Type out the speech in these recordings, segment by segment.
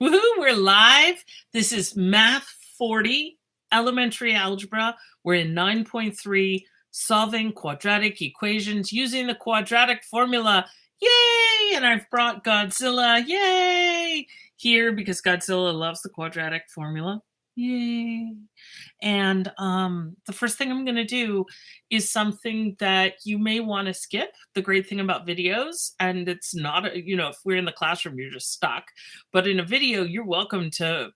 Woohoo, we're live. This is Math 40, Elementary Algebra. We're in 9.3, solving quadratic equations using the quadratic formula. Yay! And I've brought Godzilla, yay! Here because Godzilla loves the quadratic formula. Yay! And the first thing I'm going to do is something that you may want to skip. The great thing about videos, and it's not, if we're in the classroom, you're just stuck. But in a video, you're welcome to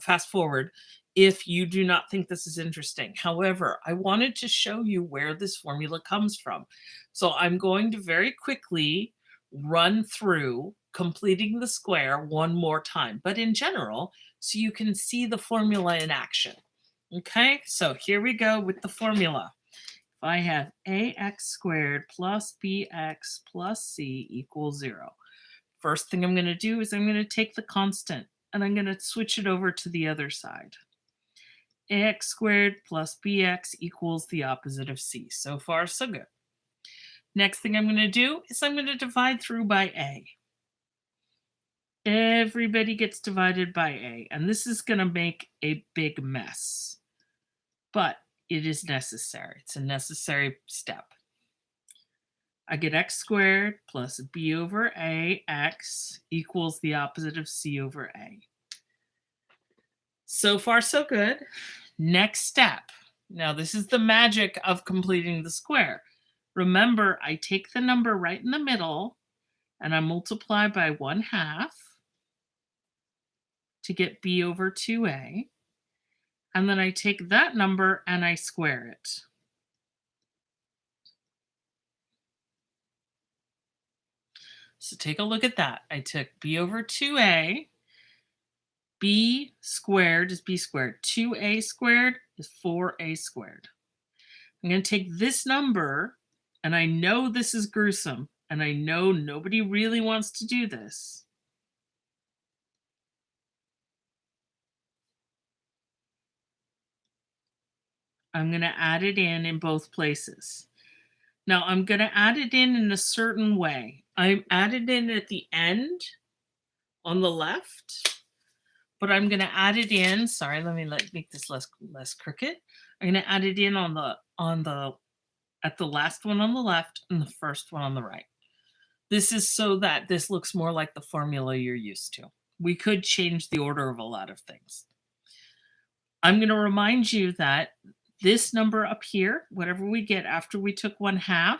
fast forward if you do not think this is interesting. However, I wanted to show you where this formula comes from. So I'm going to very quickly run through completing the square one more time, but in general, so you can see the formula in action. Okay, so here we go with the formula. If I have ax squared plus bx plus c equals 0. First thing I'm going to do is I'm going to take the constant and I'm going to switch it over to the other side. Ax squared plus bx equals the opposite of c. So far, so good. Next thing I'm going to do is I'm going to divide through by a. Everybody gets divided by a, and this is going to make a big mess. But it is necessary. It's a necessary step. I get x squared plus b over a x equals the opposite of c over a. So far, so good. Next step. Now, this is the magic of completing the square. Remember, I take the number right in the middle and I multiply by 1/2 to get b over 2a. And then I take that number and I square it. So take a look at that. I took b over 2a. B squared is b squared. 2a squared is 4a squared. I'm going to take this number, and I know this is gruesome, and I know nobody really wants to do this. I'm going to add it in both places. Now, I'm going to add it in a certain way. I added in at the end on the left, but I'm going to add it in. Sorry, let me make this less crooked. I'm going to add it in at the last one on the left and the first one on the right. This is so that this looks more like the formula you're used to. We could change the order of a lot of things. I'm going to remind you that this number up here, whatever we get after we took 1/2,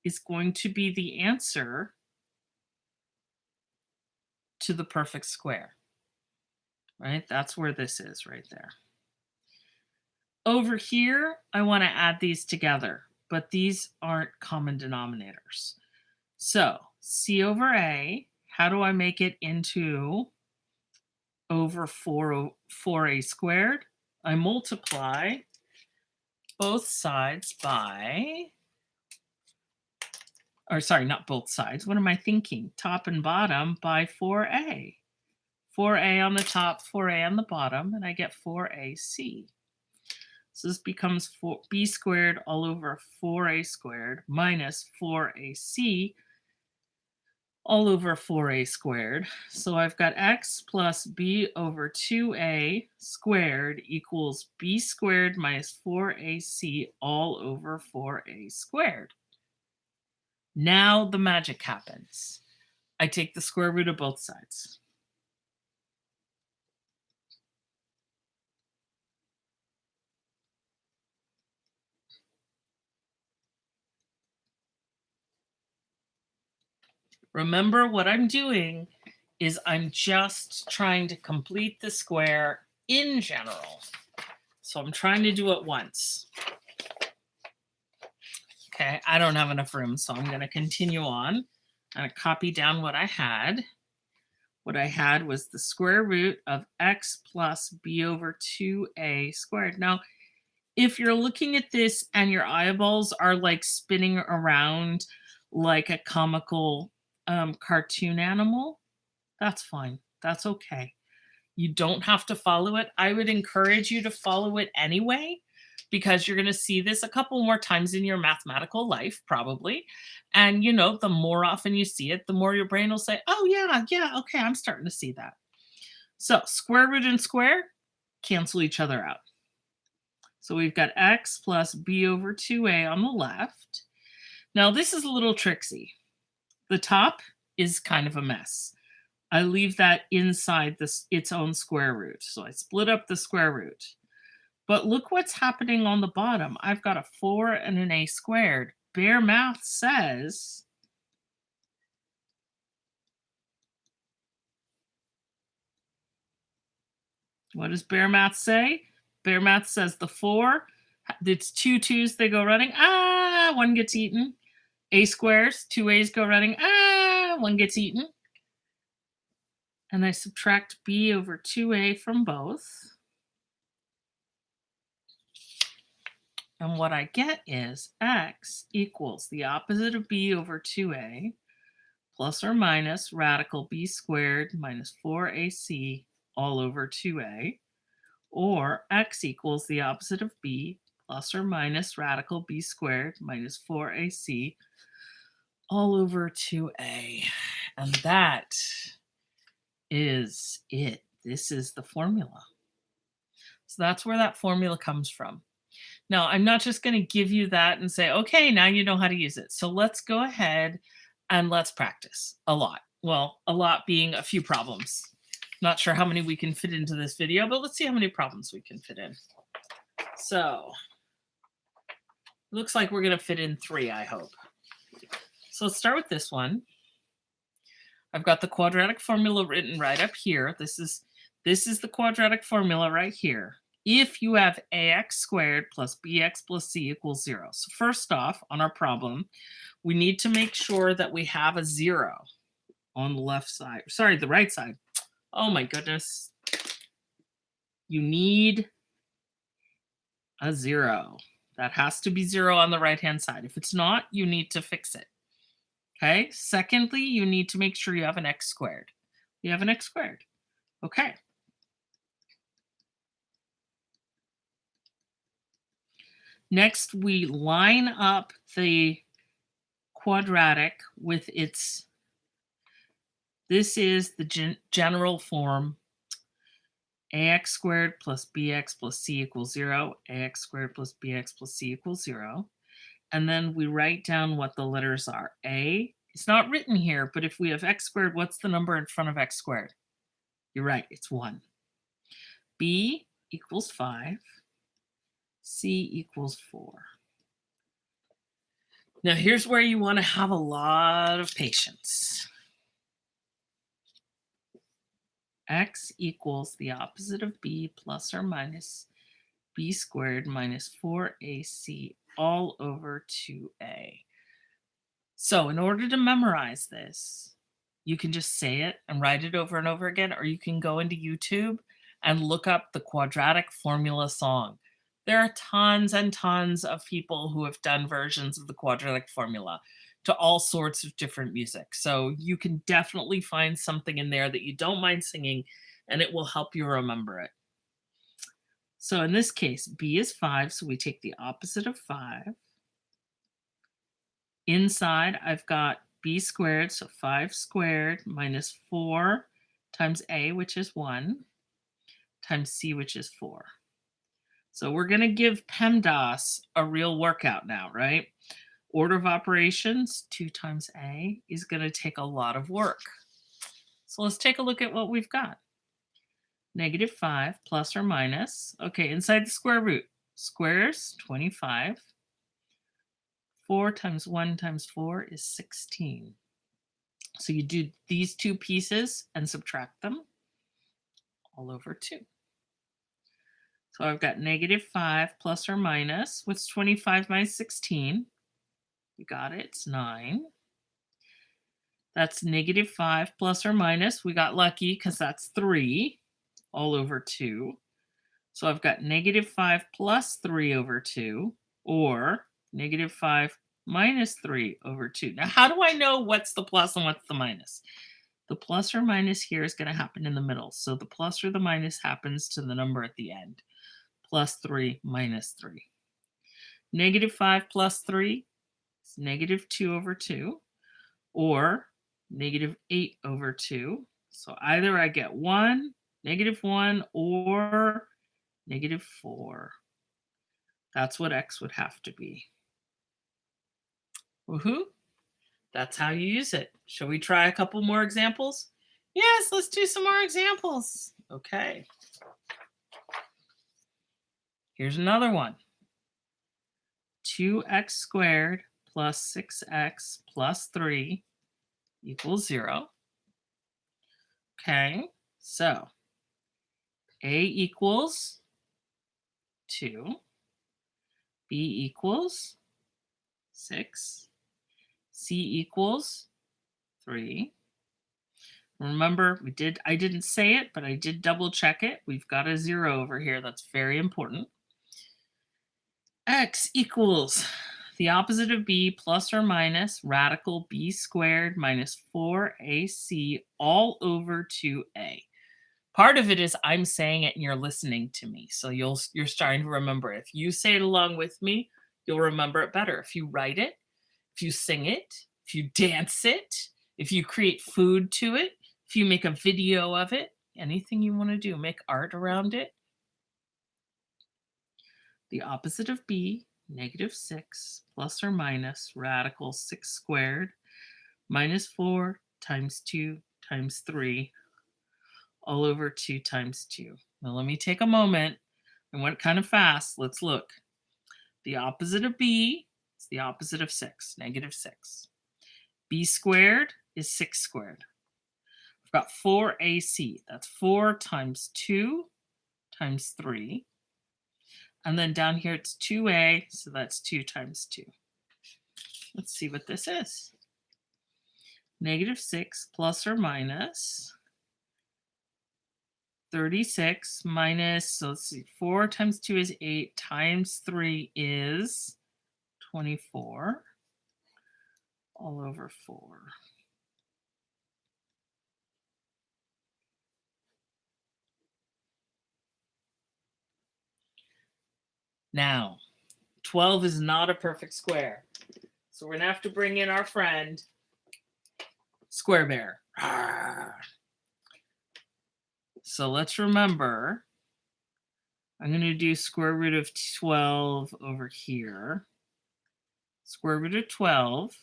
is going to be the answer to the perfect square, right? That's where this is right there. Over here, I want to add these together, but these aren't common denominators. So c over a, how do I make it into over 4a squared? I multiply both sides by, or sorry, not both sides. What am I thinking? Top and bottom by 4a. 4a on the top, 4a on the bottom, and I get 4ac. So this becomes b squared all over 4a squared minus 4ac all over 4a squared. So I've got x plus b over 2a squared equals b squared minus 4ac all over 4a squared. Now the magic happens. I take the square root of both sides. Remember, what I'm doing is I'm just trying to complete the square in general. So I'm trying to do it once. Okay, I don't have enough room, so I'm going to continue on. I'm going to copy down what I had. What I had was the square root of x plus b over 2a squared. Now, if you're looking at this and your eyeballs are like spinning around like a comical cartoon animal, that's fine. That's okay. You don't have to follow it. I would encourage you to follow it anyway, because you're going to see this a couple more times in your mathematical life, probably. And, the more often you see it, the more your brain will say, oh, yeah, okay, I'm starting to see that. So square root and square cancel each other out. So we've got x plus b over 2a on the left. Now this is a little tricksy. The top is kind of a mess. I leave that inside its own square root. So I split up the square root. But look what's happening on the bottom. I've got a 4 and an a squared. Bare math says what does bare math say? Bare math says the 4, it's two 2's, they go running. Ah, one gets eaten. A squares, 2 a's go running. Ah, one gets eaten. And I subtract b over 2a from both. And what I get is x equals the opposite of b over 2a plus or minus radical b squared minus 4ac all over 2a, or x equals the opposite of b plus or minus radical b squared minus 4ac all over 2a. And that is it. This is the formula. So that's where that formula comes from. Now, I'm not just going to give you that and say, okay, now you know how to use it. So let's go ahead and let's practice a lot. Well, a lot being a few problems. Not sure how many we can fit into this video, but let's see how many problems we can fit in. So looks like we're going to fit in 3, I hope. So let's start with this one. I've got the quadratic formula written right up here. This is the quadratic formula right here. If you have ax squared plus bx plus c equals 0. So first off, on our problem, we need to make sure that we have a 0 on the left side. Sorry, the right side. Oh my goodness. You need a 0. That has to be 0 on the right-hand side. If it's not, you need to fix it. Okay. Secondly, you need to make sure you have an x squared. You have an x squared. Okay. Next, we line up the quadratic with its, this is the general form, ax squared plus bx plus c equals 0, ax squared plus bx plus c equals 0. And then we write down what the letters are. A, it's not written here, but if we have x squared, what's the number in front of x squared? You're right, it's 1. B equals 5. C equals 4. Now here's where you want to have a lot of patience. X equals the opposite of b plus or minus b squared minus 4ac all over 2a. So in order to memorize this, you can just say it and write it over and over again, or you can go into YouTube and look up the Quadratic Formula song. There are tons and tons of people who have done versions of the Quadratic Formula to all sorts of different music. So you can definitely find something in there that you don't mind singing, and it will help you remember it. So in this case, b is 5, so we take the opposite of 5. Inside, I've got b squared, so 5 squared minus 4 times a, which is 1, times c, which is 4. So we're going to give PEMDAS a real workout now, right? Order of operations, 2 times a, is going to take a lot of work. So let's take a look at what we've got. Negative 5 plus or minus. Okay, inside the square root. Squares, 25. 4 times 1 times 4 is 16. So you do these two pieces and subtract them all over 2. So I've got negative 5 plus or minus. What's 25 minus 16? You got it. It's 9. That's negative 5 plus or minus. We got lucky because that's 3 all over 2. So I've got negative 5 plus 3 over 2, or negative 5 minus 3 over 2. Now, how do I know what's the plus and what's the minus? The plus or minus here is going to happen in the middle. So the plus or the minus happens to the number at the end. Plus 3 minus 3. Negative 5 plus 3 is negative 2 over 2, or negative 8 over 2. So either I get 1 -1 or -4. That's what x would have to be. Woohoo! That's how you use it. Shall we try a couple more examples? Yes, let's do some more examples. Okay. Here's another one. 2x squared plus 6x plus 3 equals 0. Okay, so a equals 2, b equals 6, c equals 3. Remember, I didn't say it, but I did double check it. We've got a 0 over here. That's very important. X equals the opposite of b plus or minus radical b squared minus 4ac all over 2a. Part of it is I'm saying it and you're listening to me. So you're starting to remember. If you say it along with me, you'll remember it better. If you write it, if you sing it, if you dance it, if you create food to it, if you make a video of it, anything you want to do, make art around it. The opposite of b, -6 plus or minus radical 6 squared minus 4 times 2 times 3 all over 2 times 2. Now let me take a moment. I went kind of fast. Let's look. The opposite of b is the opposite of 6, -6. B squared is 6 squared. I've got 4ac. That's 4 times 2 times 3. And then down here it's 2a, so that's 2 times 2. Let's see what this is. -6 plus or minus 36 minus, so let's see, 4 times 2 is 8 times 3 is 24 all over 4. Now, 12 is not a perfect square. So we're going to have to bring in our friend, Square Bear. So let's remember, I'm going to do square root of 12 over here. Square root of 12,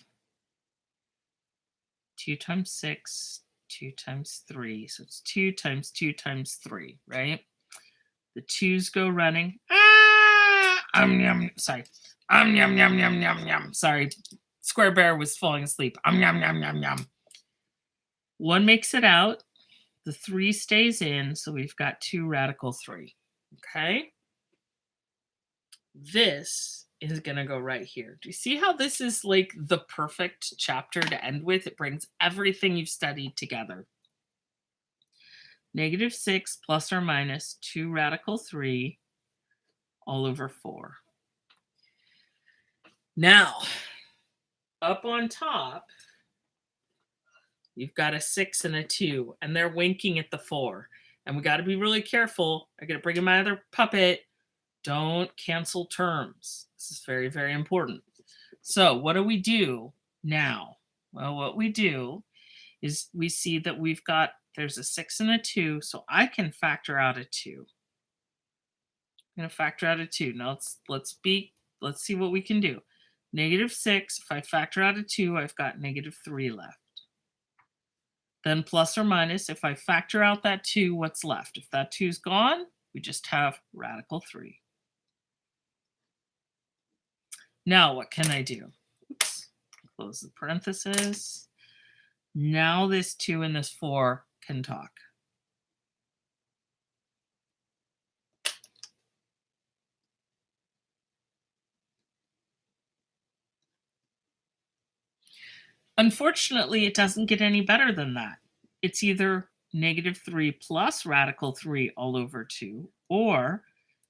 2 times 6, 2 times 3. So it's 2 times 2 times 3, right? The 2's go running. Sorry. Yum, yum, yum, yum, yum. Sorry. Square Bear was falling asleep. Yum, yum, yum, yum. 1 makes it out. The 3 stays in, so we've got 2 radical 3. Okay? This is going to go right here. Do you see how this is like the perfect chapter to end with? It brings everything you've studied together. -6 plus or minus 2 radical 3 all over 4. Now, up on top, you've got a 6 and a 2, and they're winking at the 4. And we got to be really careful. I got to bring in my other puppet. Don't cancel terms. This is very, very important. So what do we do now? Well, what we do is we see that there's a 6 and a 2, so I can factor out a 2. I'm going to factor out a 2. Now let's see what we can do. -6, if I factor out a 2, I've got -3 left. Then plus or minus, if I factor out that 2, what's left? If that 2's gone, we just have radical 3. Now what can I do? Oops, close the parenthesis. Now this 2 and this 4 can talk. Unfortunately, it doesn't get any better than that. It's either -3 plus radical 3 all over 2 or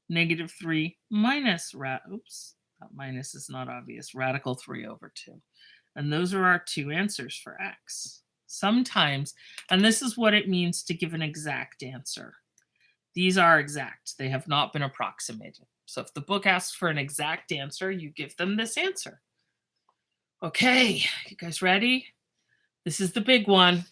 -3 minus that minus is not obvious, radical 3 over 2. And those are our 2 answers for x. Sometimes, and this is what it means to give an exact answer. These are exact. They have not been approximated. So if the book asks for an exact answer, you give them this answer. Okay, you guys ready? This is the big one.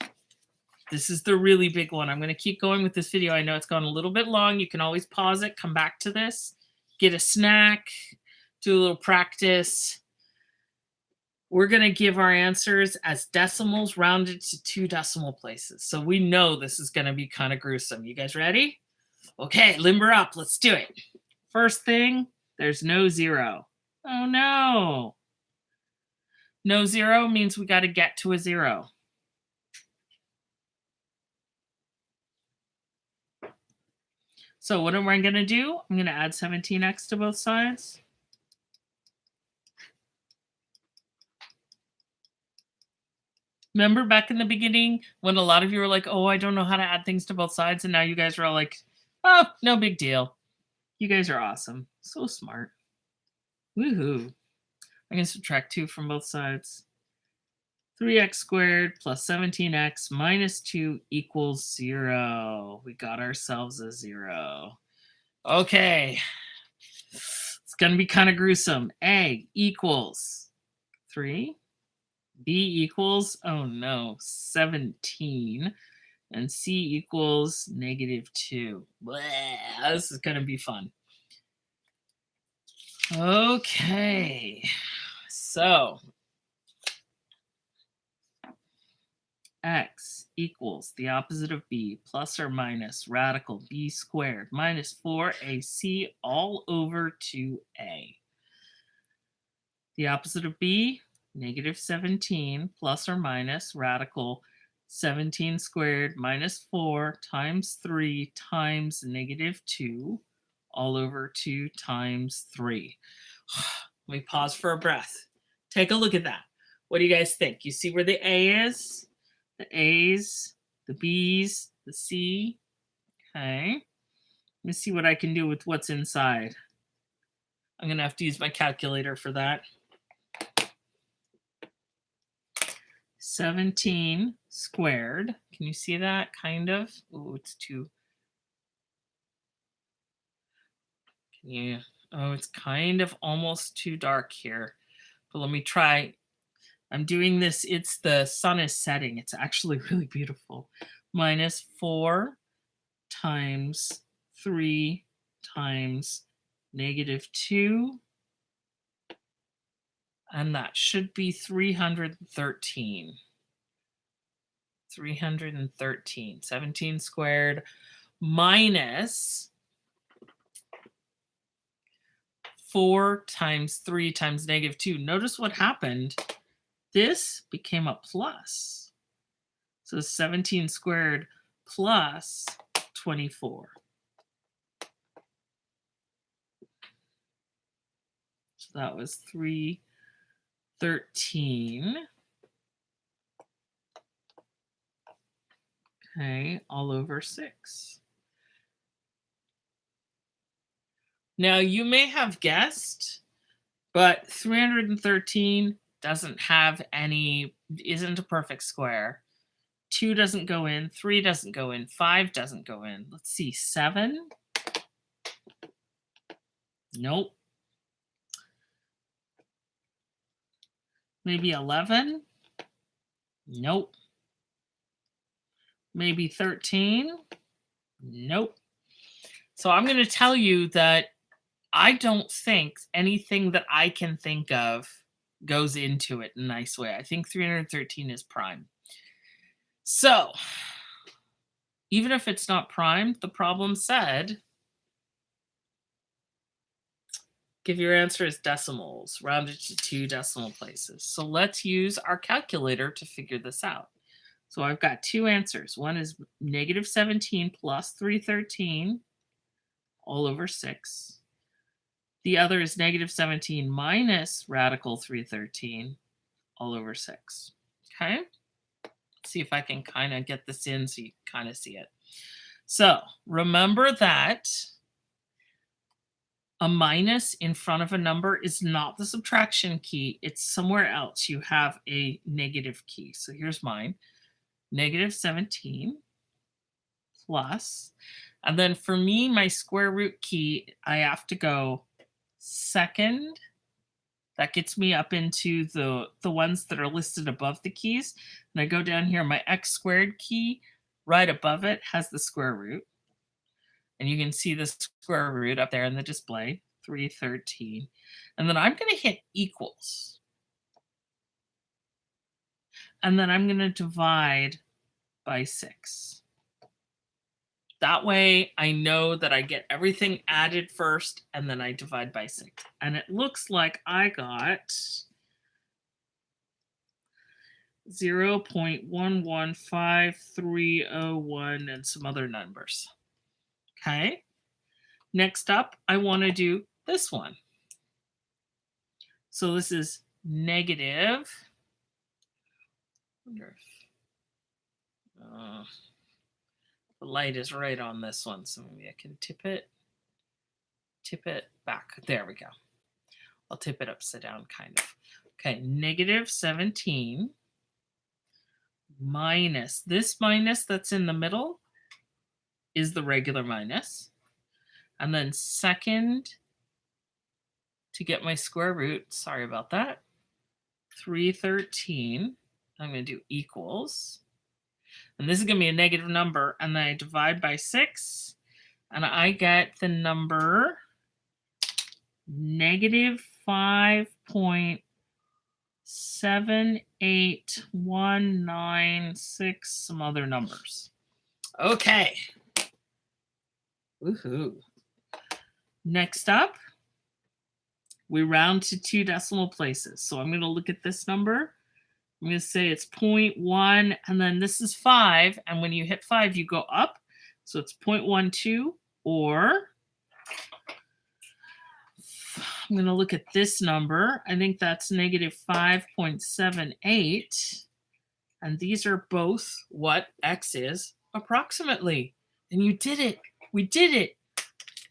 This is the really big one. I'm going to keep going with this video. I know it's gone a little bit long. You can always pause it, come back to this, get a snack, do a little practice. We're going to give our answers as decimals rounded to 2 decimal places. So we know this is going to be kind of gruesome. You guys ready? Okay, limber up. Let's do it. First thing, there's no 0. Oh no. No 0 means we got to get to a 0. So what am I going to do? I'm going to add 17x to both sides. Remember back in the beginning when a lot of you were like, oh, I don't know how to add things to both sides. And now you guys are all like, oh, no big deal. You guys are awesome. So smart. Woohoo. I'm going to subtract 2 from both sides. 3x squared plus 17x minus 2 equals 0. We got ourselves a 0. Okay. It's going to be kind of gruesome. A equals 3. B equals, oh no, 17. And C equals -2. Blah, this is going to be fun. Okay. So x equals the opposite of b plus or minus radical b squared minus 4ac all over 2a. The opposite of b, -17 plus or minus radical 17 squared minus 4 times 3 times -2 all over 2 times 3. Let me pause for a breath. Take a look at that. What do you guys think? You see where the A is? The A's, the B's, the C. Okay. Let me see what I can do with what's inside. I'm going to have to use my calculator for that. 17 squared. Can you see that? Kind of. Oh, it's too. Can you? Oh, it's kind of almost too dark here. But let me try. I'm doing this. It's the sun is setting. It's actually really beautiful. Minus 4 times 3 times -2. And that should be 313. 313. 17 squared minus 4 times 3 times -2. Notice what happened. This became a plus. So 17 squared plus 24. So that was 313. Okay, all over 6. Now you may have guessed, but 313 doesn't have any, isn't a perfect square. 2 doesn't go in, 3 doesn't go in, 5 doesn't go in. Let's see, 7. Nope. Maybe 11. Nope. Maybe 13. Nope. So I'm going to tell you that I don't think anything that I can think of goes into it in a nice way. I think 313 is prime. So even if it's not prime, the problem said, give your answer as decimals, rounded to 2 decimal places. So let's use our calculator to figure this out. So I've got 2 answers. One is -17 plus 313 all over 6. The other is -17 minus radical 313 all over 6. Okay? Let's see if I can kind of get this in so you kind of see it. So remember that a minus in front of a number is not the subtraction key. It's somewhere else. You have a negative key. So here's mine. -17 plus. And then for me, my square root key, I have to go second. That gets me up into the ones that are listed above the keys. And I go down here, my x squared key, right above it has the square root. And you can see the square root up there in the display, 313. And then I'm going to hit equals. And then I'm going to divide by 6. That way I know that I get everything added first and then I divide by 6. And it looks like I got 0.115301 and some other numbers. Okay. Next up, I want to do this one. So this is negative. I wonder if the light is right on this one, so maybe I can tip it back. There we go. I'll tip it upside down, kind of. Okay, negative 17 minus, this minus that's in the middle is the regular minus. And then second, to get my square root, sorry about that, 313, I'm going to do equals. And this is going to be a negative number. And then I divide by 6. And I get the number negative 5.78196, some other numbers. Okay. Woohoo. Next up, we round to 2 decimal places. So I'm going to look at this number. I'm going to say it's 0.1, and then this is 5. And when you hit 5, you go up. So it's 0.12, or I'm going to look at this number. I think that's negative 5.78. And these are both what x is approximately. And you did it. We did it.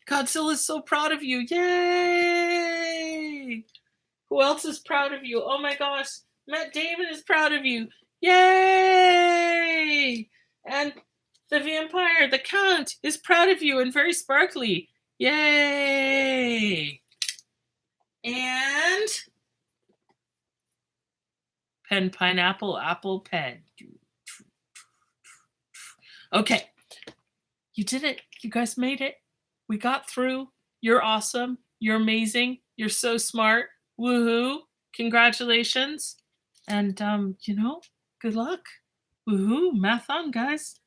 Godzilla is so proud of you. Yay! Who else is proud of you? Oh my gosh. Matt Damon is proud of you. Yay! And the vampire, the Count, is proud of you and very sparkly. Yay! And pen, pineapple, apple, pen. Okay. You did it. You guys made it. We got through. You're awesome. You're amazing. You're so smart. Woohoo. Congratulations. And, good luck. Woohoo. Math on, guys.